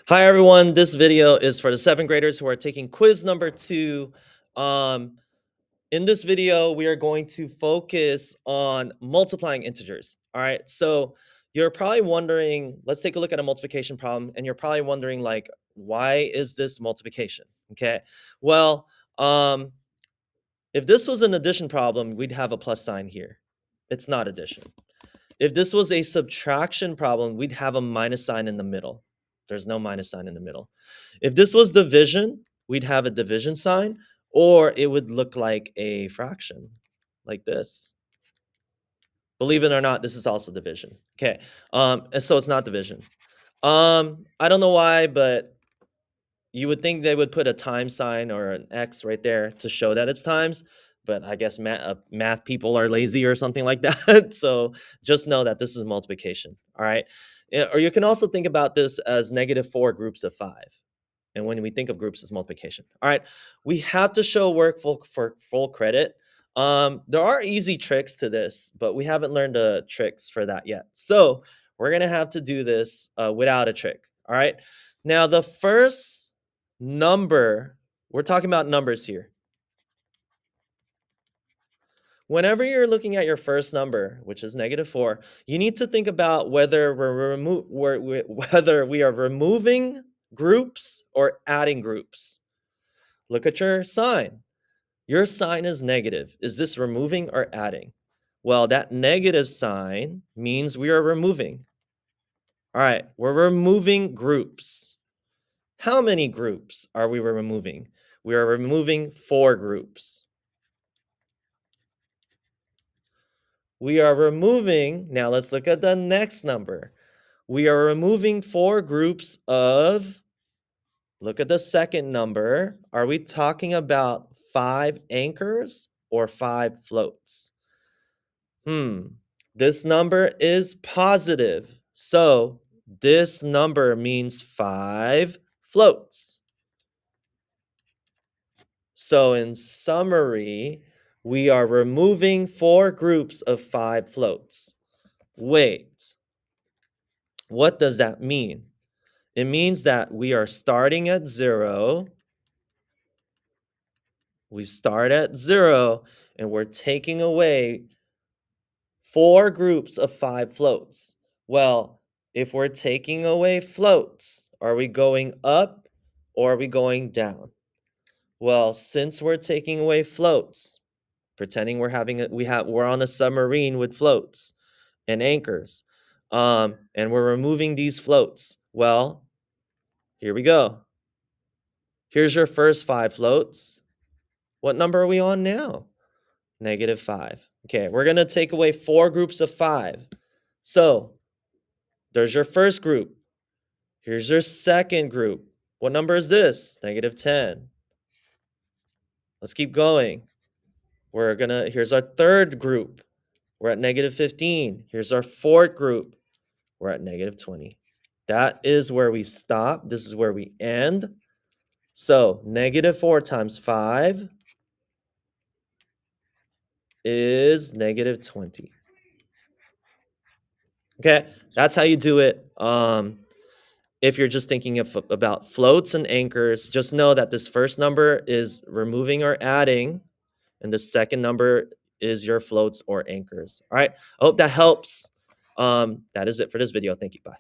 Hi everyone, this video is for the 7th graders who are taking quiz number 2. Um, in this video, we are going to focus on multiplying integers. All right, so you're probably wondering, let's take a look at a multiplication problem, and you're probably wondering like, why is this multiplication? Okay, well, if this was an addition problem, we'd have a plus sign here. It's not addition. If this was a subtraction problem, we'd have a minus sign in the middle. There's no minus sign in the middle. If this was division, we'd have a division sign, or it would look like a fraction, like this. Believe it or not, this is also division. Okay, and so it's not division. I don't know why, but you would think they would put a time sign or an X right there to show that it's times, but I guess math people are lazy or something like that. So just know that this is multiplication. All right. Or you can also think about this as -4 groups of 5. And when we think of groups as multiplication. All right. We have to show work for full credit. There are easy tricks to this, but we haven't learned the tricks for that yet. So we're going to have to do this without a trick. All right. Now, the first number, we're talking about numbers here. Whenever you're looking at your first number, which is -4, you need to think about whether whether we are removing groups or adding groups. Look at your sign. Your sign is negative. Is this removing or adding? Well, that negative sign means we are removing. All right, we're removing groups. How many groups are we removing? We are removing 4 groups. We are removing, now let's look at the next number. We are removing 4 groups of, look at the second number. Are we talking about 5 anchors or 5 floats? This number is positive. So this number means 5 floats. So in summary, we are removing 4 groups of 5 floats. Wait, what does that mean? It means that we are starting at 0. We start at 0 and we're taking away 4 groups of 5 floats. Well, if we're taking away floats, are we going up or are we going down? Well, since we're taking away floats, pretending we're on a submarine with floats and anchors, and we're removing these floats. Well, here we go. Here's your first 5 floats. What number are we on now? -5. Okay, we're gonna take away 4 groups of 5. So there's your first group. Here's your second group. What number is this? -10. Let's keep going. Here's our third group. We're at -15. Here's our fourth group. We're at -20. That is where we stop. This is where we end. So -4 times 5 is -20. Okay, that's how you do it. If you're just thinking about floats and anchors, just know that this first number is removing or adding, and the second number is your floats or anchors. All right, I hope that helps. That is it for this video. Thank you. Bye.